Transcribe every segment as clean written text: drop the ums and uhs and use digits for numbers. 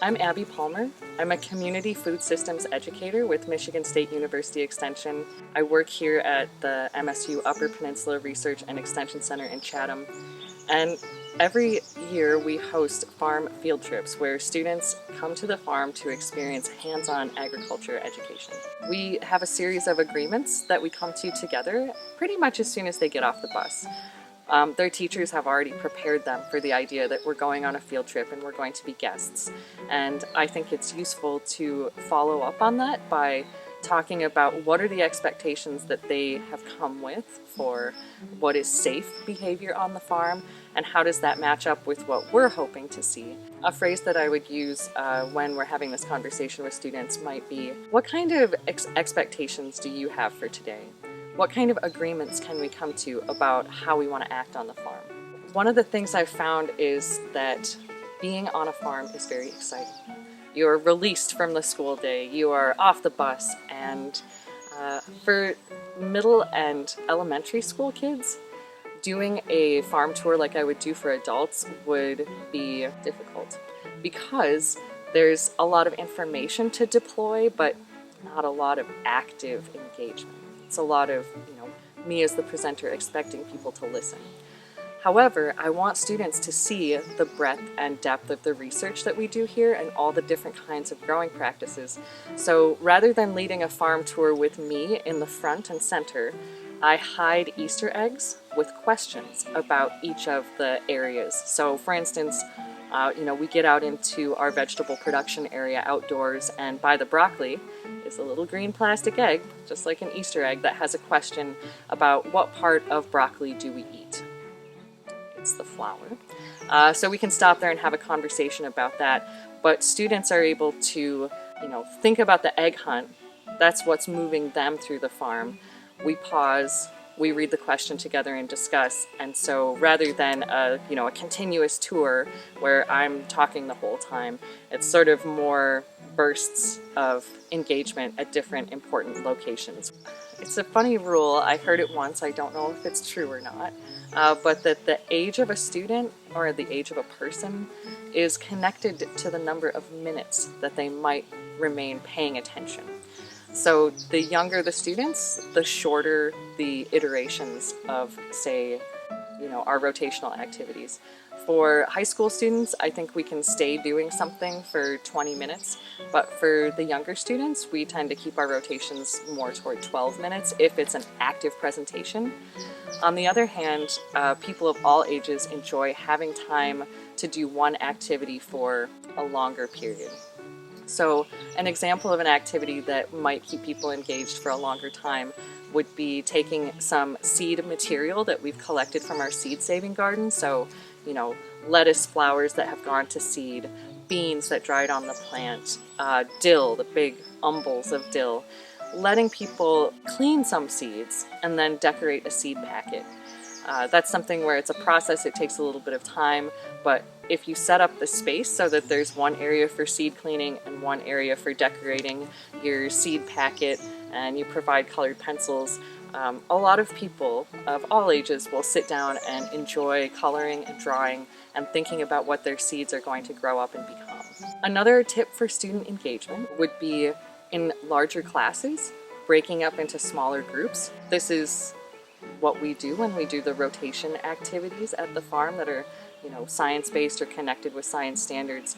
I'm Abbey Palmer. I'm a community food systems educator with Michigan State University Extension. I work here at the MSU Upper Peninsula Research and Extension Center in Chatham. And every year we host farm field trips where students come to the farm to experience hands-on agriculture education. We have a series of agreements that we come to together pretty much as soon as they get off the bus. Their teachers have already prepared them for the idea that we're going on a field trip and we're going to be guests. And I think it's useful to follow up on that by talking about what are the expectations that they have come with for what is safe behavior on the farm and how does that match up with what we're hoping to see. A phrase that I would use when we're having this conversation with students might be, what kind of expectations do you have for today? What kind of agreements can we come to about how we want to act on the farm? One of the things I've found is that being on a farm is very exciting. You're released from the school day, you are off the bus, and for middle and elementary school kids, doing a farm tour like I would do for adults would be difficult because there's a lot of information to deploy, but not a lot of active engagement. It's a lot of, me as the presenter expecting people to listen. However, I want students to see the breadth and depth of the research that we do here and all the different kinds of growing practices. So rather than leading a farm tour with me in the front and center, I hide Easter eggs with questions about each of the areas. So for instance, we get out into our vegetable production area outdoors, and by the broccoli is a little green plastic egg, just like an Easter egg, that has a question about what part of broccoli do we eat. It's the flower. So we can stop there and have a conversation about that, but students are able to, think about the egg hunt. That's what's moving them through the farm. We pause, we read the question together and discuss, and so rather than a continuous tour where I'm talking the whole time, it's sort of more bursts of engagement at different important locations. It's a funny rule, I heard it once, I don't know if it's true or not, but that the age of a student or the age of a person is connected to the number of minutes that they might remain paying attention. So the younger the students, the shorter the iterations of, say, our rotational activities. For high school students, I think we can stay doing something for 20 minutes, but for the younger students, we tend to keep our rotations more toward 12 minutes if it's an active presentation. On the other hand, people of all ages enjoy having time to do one activity for a longer period. So an example of an activity that might keep people engaged for a longer time would be taking some seed material that we've collected from our seed saving garden. So, lettuce flowers that have gone to seed, beans that dried on the plant, dill, the big umbels of dill, letting people clean some seeds and then decorate a seed packet. That's something where it's a process, it takes a little bit of time, but if you set up the space so that there's one area for seed cleaning and one area for decorating your seed packet, and you provide colored pencils, a lot of people of all ages will sit down and enjoy coloring and drawing and thinking about what their seeds are going to grow up and become. Another tip for student engagement would be in larger classes, breaking up into smaller groups. This is what we do when we do the rotation activities at the farm that are science-based or connected with science standards.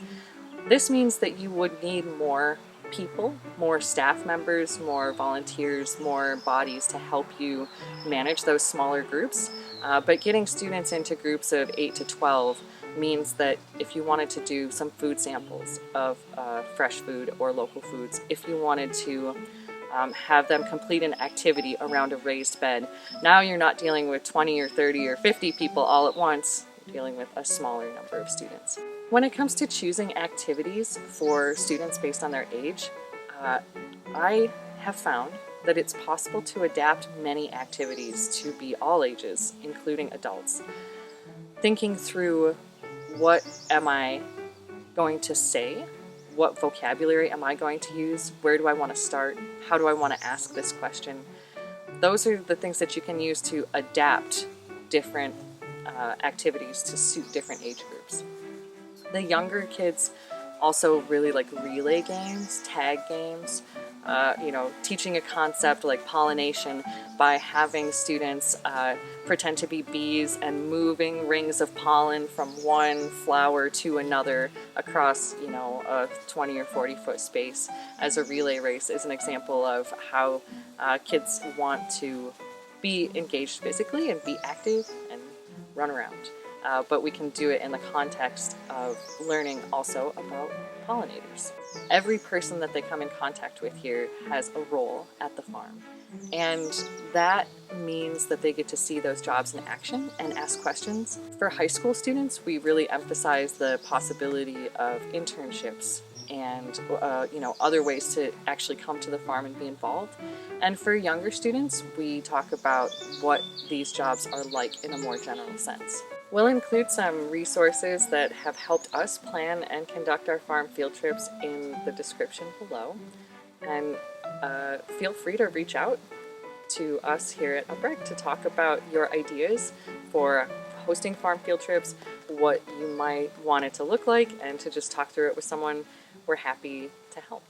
This means that you would need more people, more staff members, more volunteers, more bodies to help you manage those smaller groups. But getting students into groups of 8 to 12 means that if you wanted to do some food samples of fresh food or local foods, if you wanted to have them complete an activity around a raised bed, now you're not dealing with 20 or 30 or 50 people all at once, you're dealing with a smaller number of students. When it comes to choosing activities for students based on their age, I have found that it's possible to adapt many activities to be all ages, including adults. Thinking through, what am I going to say? What vocabulary am I going to use? Where do I want to start? How do I want to ask this question? Those are the things that you can use to adapt different activities to suit different age groups. The younger kids Also really like relay games, tag games, teaching a concept like pollination by having students pretend to be bees and moving rings of pollen from one flower to another across, a 20 or 40 foot space as a relay race is an example of how kids want to be engaged physically and be active and run around. But we can do it in the context of learning also about pollinators. Every person that they come in contact with here has a role at the farm. And that means that they get to see those jobs in action and ask questions. For high school students, we really emphasize the possibility of internships and other ways to actually come to the farm and be involved. And for younger students, we talk about what these jobs are like in a more general sense. We'll include some resources that have helped us plan and conduct our farm field trips in the description below. And feel free to reach out to us here at Upright to talk about your ideas for hosting farm field trips, what you might want it to look like, and to just talk through it with someone. We're happy to help.